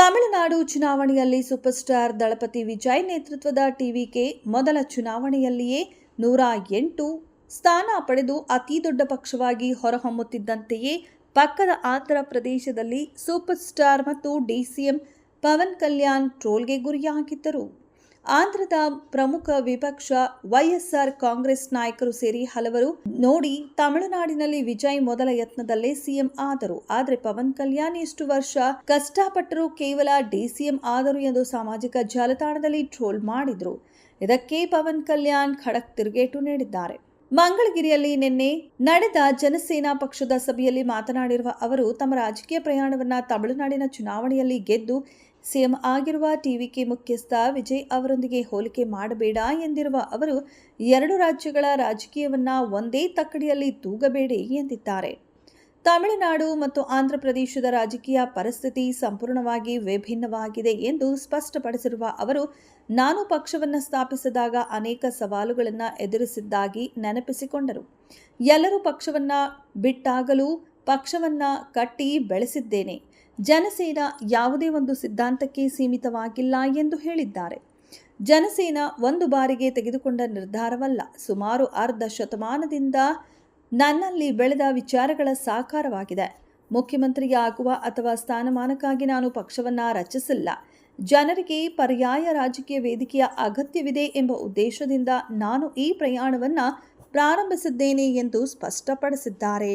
ತಮಿಳುನಾಡು ಚುನಾವಣೆಯಲ್ಲಿ super star ದಳಪತಿ Vijay ನೇತೃತ್ವದ TVK ಮೊದಲ ಚುನಾವಣೆಯಲ್ಲಿಯೇ 108 ಸ್ಥಾನ ಪಡೆದು ಅತಿ ದೊಡ್ಡ ಪಕ್ಷವಾಗಿ ಹೊರಹೊಮ್ಮುತ್ತಿದ್ದಂತೆಯೇ ಪಕ್ಕದ ಆಂಧ್ರ ಪ್ರದೇಶದಲ್ಲಿ ಸೂಪರ್ ಸ್ಟಾರ್ ಮತ್ತು ಡಿಸಿಎಂ ಪವನ್ ಕಲ್ಯಾಣ್ ಟ್ರೋಲ್ಗೆ ಗುರಿಯಾಗಿದ್ದರು. ಆಂಧ್ರದ ಪ್ರಮುಖ ವಿಪಕ್ಷ ವೈಎಸ್ಆರ್ ಕಾಂಗ್ರೆಸ್ ನಾಯಕರು ಸೇರಿ ಹಲವರು ನೋಡಿ ತಮಿಳುನಾಡಿನಲ್ಲಿ ವಿಜಯ್ ಮೊದಲ ಯತ್ನದಲ್ಲೇ ಸಿಎಂ ಆದರು. ಆದರೆ ಪವನ್ ಕಲ್ಯಾಣ್ ಎಷ್ಟು ವರ್ಷ ಕಷ್ಟಪಟ್ಟರೂ ಕೇವಲ ಡಿಸಿಎಂ ಆದರು ಎಂದು ಸಾಮಾಜಿಕ ಜಾಲತಾಣದಲ್ಲಿ ಟ್ರೋಲ್ ಮಾಡಿದ್ರು. ಇದಕ್ಕೆ ಪವನ್ ಕಲ್ಯಾಣ್ ಖಡಕ್ ತಿರುಗೇಟು ನೀಡಿದ್ದಾರೆ. ಮಂಗಳಗಿರಿಯಲ್ಲಿ ನಿನ್ನೆ ನಡೆದ ಜನಸೇನಾ ಪಕ್ಷದ ಸಭೆಯಲ್ಲಿ ಮಾತನಾಡಿರುವ ಅವರು, ತಮ್ಮ ರಾಜಕೀಯ ಪ್ರಯಾಣವನ್ನ ತಮಿಳುನಾಡಿನ ಚುನಾವಣೆಯಲ್ಲಿ ಗೆದ್ದು ಸಿಎಂ ಆಗಿರುವ ಟಿವಿಕೆ ಮುಖ್ಯಸ್ಥ ವಿಜಯ್ ಅವರೊಂದಿಗೆ ಹೋಲಿಕೆ ಮಾಡಬೇಡ ಎಂದಿರುವ ಅವರು, ಎರಡು ರಾಜ್ಯಗಳ ರಾಜಕೀಯವನ್ನ ಒಂದೇ ತಕ್ಕಡಿಯಲ್ಲಿ ತೂಗಬೇಡಿ ಎಂದಿದ್ದಾರೆ. ತಮಿಳುನಾಡು ಮತ್ತು ಆಂಧ್ರ ಪ್ರದೇಶದ ರಾಜಕೀಯ ಪರಿಸ್ಥಿತಿ ಸಂಪೂರ್ಣವಾಗಿ ವಿಭಿನ್ನವಾಗಿದೆ ಎಂದು ಸ್ಪಷ್ಟಪಡಿಸಿರುವ ಅವರು, ನಾನು ಪಕ್ಷವನ್ನು ಸ್ಥಾಪಿಸಿದಾಗ ಅನೇಕ ಸವಾಲುಗಳನ್ನು ಎದುರಿಸಿದ್ದಾಗಿ ನೆನಪಿಸಿಕೊಂಡರು. ಎಲ್ಲರೂ ಪಕ್ಷವನ್ನು ಬಿಟ್ಟಾಗಲೂ ಪಕ್ಷವನ್ನು ಕಟ್ಟಿ ಬೆಳೆಸಿದ್ದೇನೆ. ಜನಸೇನಾ ಯಾವುದೇ ಒಂದು ಸಿದ್ಧಾಂತಕ್ಕೆ ಸೀಮಿತವಾಗಿಲ್ಲ ಎಂದು ಹೇಳಿದ್ದಾರೆ. ಜನಸೇನಾ ಒಂದು ಬಾರಿಗೆ ತೆಗೆದುಕೊಂಡ ನಿರ್ಧಾರವಲ್ಲ, ಸುಮಾರು ಅರ್ಧ ಶತಮಾನದಿಂದ ನನ್ನಲ್ಲಿ ಬೆಳೆದ ವಿಚಾರಗಳ ಸಾಕಾರವಾಗಿದೆ. ಮುಖ್ಯಮಂತ್ರಿಯಾಗುವ ಅಥವಾ ಸ್ಥಾನಮಾನಕ್ಕಾಗಿ ನಾನು ಪಕ್ಷವನ್ನು ರಚಿಸಿಲ್ಲ. ಜನರಿಗೆ ಪರ್ಯಾಯ ರಾಜಕೀಯ ವೇದಿಕೆಯ ಅಗತ್ಯವಿದೆ ಎಂಬ ಉದ್ದೇಶದಿಂದ ನಾನು ಈ ಪ್ರಯಾಣವನ್ನು ಪ್ರಾರಂಭಿಸಿದ್ದೇನೆ ಎಂದು ಸ್ಪಷ್ಟಪಡಿಸಿದ್ದಾರೆ.